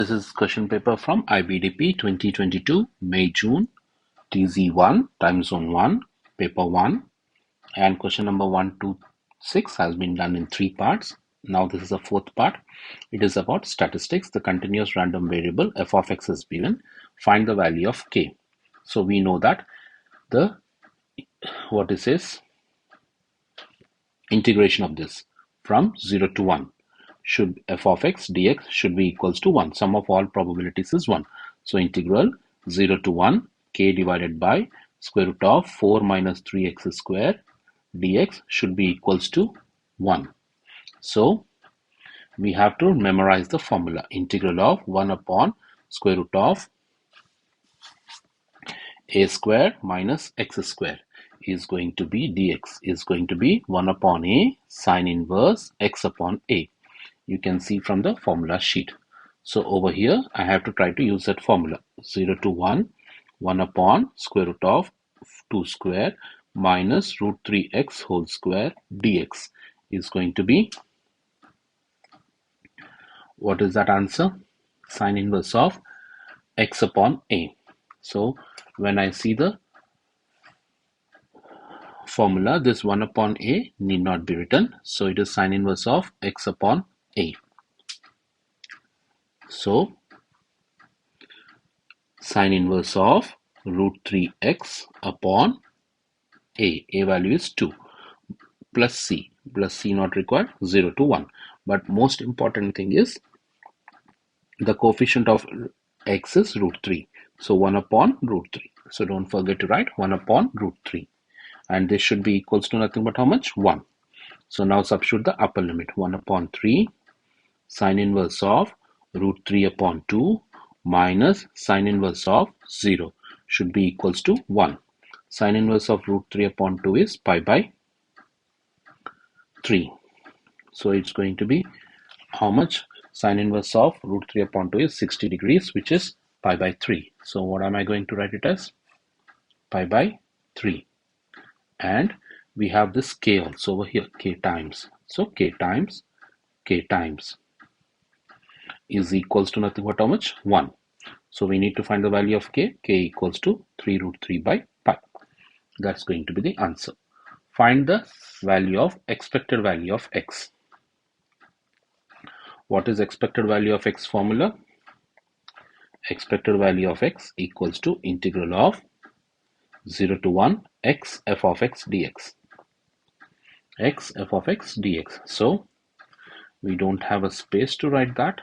This is question paper from IBDP 2022, May-June, TZ1, Time Zone 1, Paper 1, and question number 1 to 6 has been done in 3 parts. Now this is the 4th part. It is about statistics. The continuous random variable f of x is given. Find the value of k. So we know that the integration of this from 0 to 1 should f of x dx should be equals to 1. Sum of all probabilities is 1. So integral 0 to 1 k divided by square root of 4 minus 3x square dx should be equals to 1. So we have to memorize the formula. Integral of 1 upon square root of a square minus x square is going to be dx is going to be 1 upon a sine inverse x upon a. You can see from the formula sheet. So over here I have to try to use that formula. 0 to 1, 1 upon square root of 2 square minus root 3x whole square dx is going to be, what is that answer? Sine inverse of x upon a. So when I see the formula, this 1 upon a need not be written. So it is sine inverse of x upon a. So sine inverse of root 3x upon a value is 2, plus c not required, 0 to 1. But most important thing is the coefficient of x is root 3. So 1 upon root 3. So don't forget to write 1 upon root 3. And this should be equals to nothing but how much? 1. So now substitute the upper limit. 1 upon 3 sine inverse of root 3 upon 2 minus sine inverse of 0 should be equals to 1. Sine inverse of root 3 upon 2 is pi by 3. So it's going to be how much? Sine inverse of root 3 upon 2 is 60 degrees, which is pi by 3. So what am I going to write it as? Pi by 3. And we have this k also over here, k times. So k times is equals to nothing but how much? 1. So we need to find the value of k. K equals to 3 root 3 by pi. That's going to be the answer. Find the value of expected value of x. What is expected value of x formula? Expected value of x equals to integral of 0 to 1 x f of x dx. X f of x dx. So we don't have a space to write that.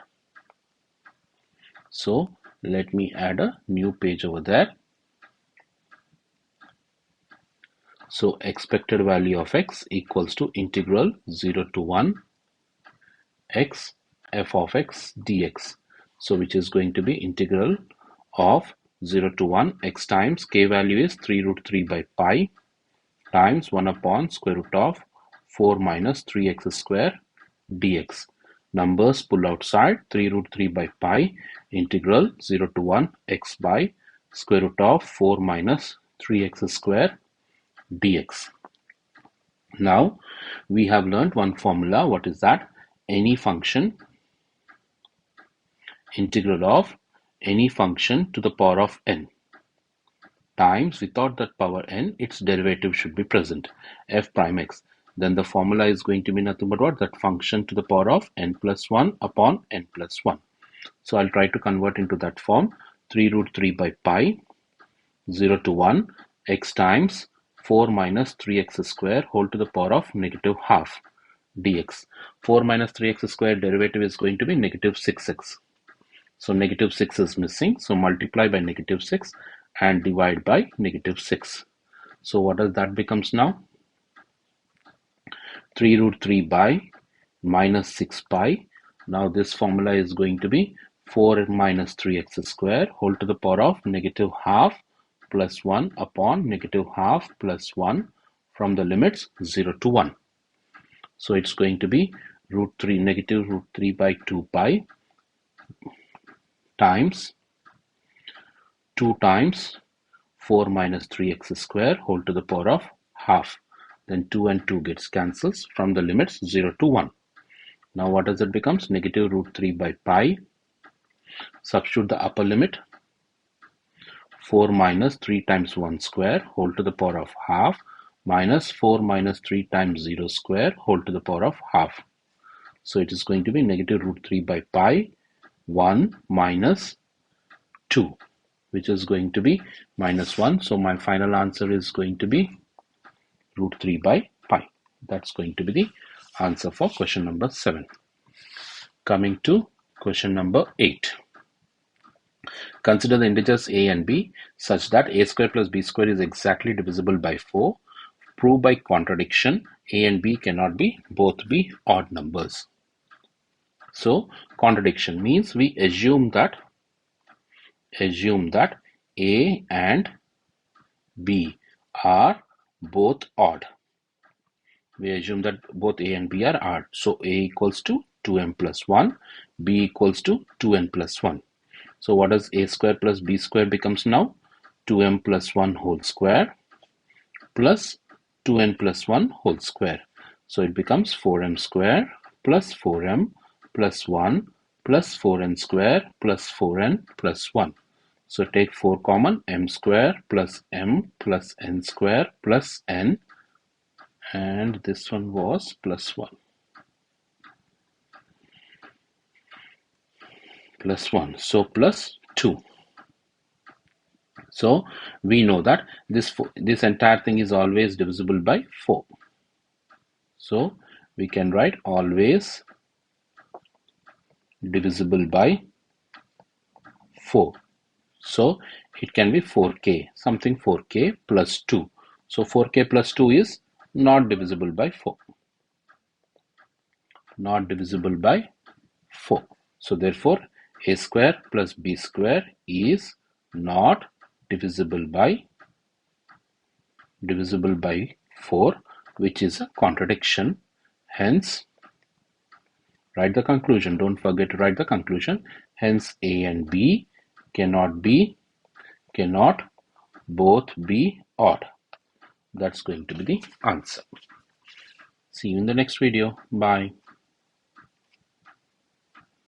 So let me add a new page over there. So expected value of x equals to integral 0 to 1 x f of x dx. So which is going to be integral of 0 to 1 x times k value is 3 root 3 by pi times 1 upon square root of 4 minus 3x square dx. Numbers pull outside. 3 root 3 by pi integral 0 to 1 x by square root of 4 minus 3x square dx. Now we have learned one formula. What is that? Any function, integral of any function to the power of n times, without that power n, its derivative should be present, f prime x. Then the formula is going to be nothing but what? That function to the power of n plus 1 upon n plus 1. So I'll try to convert into that form. 3 root 3 by pi 0 to 1 x times 4 minus 3x square whole to the power of negative half dx. 4 minus 3x square derivative is going to be negative 6x. So negative 6 is missing. So multiply by negative 6 and divide by negative 6. So what does that becomes now? 3 root 3 by minus 6 pi. Now this formula is going to be 4 minus 3x square whole to the power of negative half plus 1 upon negative half plus 1 from the limits 0 to 1. So it's going to be negative root 3 by 2 pi times 2 times 4 minus 3x square whole to the power of half. Then 2 and 2 gets cancels from the limits 0 to 1. Now what does it becomes? Negative root 3 by pi Substitute the upper limit. 4 minus 3 times 1 square whole to the power of half minus 4 minus 3 times 0 square whole to the power of half. So it is going to be negative root 3 by pi 1 minus 2, which is going to be minus 1. So my final answer is going to be root 3 by pi. That's going to be the answer for question number 7. Coming to question number 8. Consider the integers a and b such that a square plus b square is exactly divisible by 4. Prove by contradiction a and b cannot be both be odd numbers. So contradiction means we assume that a and b are both odd. We assume that both a and b are odd. So a equals to 2m plus 1, b equals to 2n plus 1. So what does a square plus b square becomes now? 2m plus 1 whole square plus 2n plus 1 whole square. So it becomes 4m square plus 4m plus 1 plus 4n square plus 4n plus 1. So take 4 common, m square plus m plus n square plus n, and this one was plus 1. Plus 1, so plus 2. So we know that this entire thing is always divisible by 4. So we can write always divisible by 4. So it can be 4k, something 4k plus 2. So 4k plus 2 is not divisible by 4. Not divisible by 4. So therefore a square plus b square is not divisible by 4, which is a contradiction. Hence, write the conclusion. Don't forget to write the conclusion. Hence a and b cannot both be odd. That's going to be the answer. See you in the next video. Bye.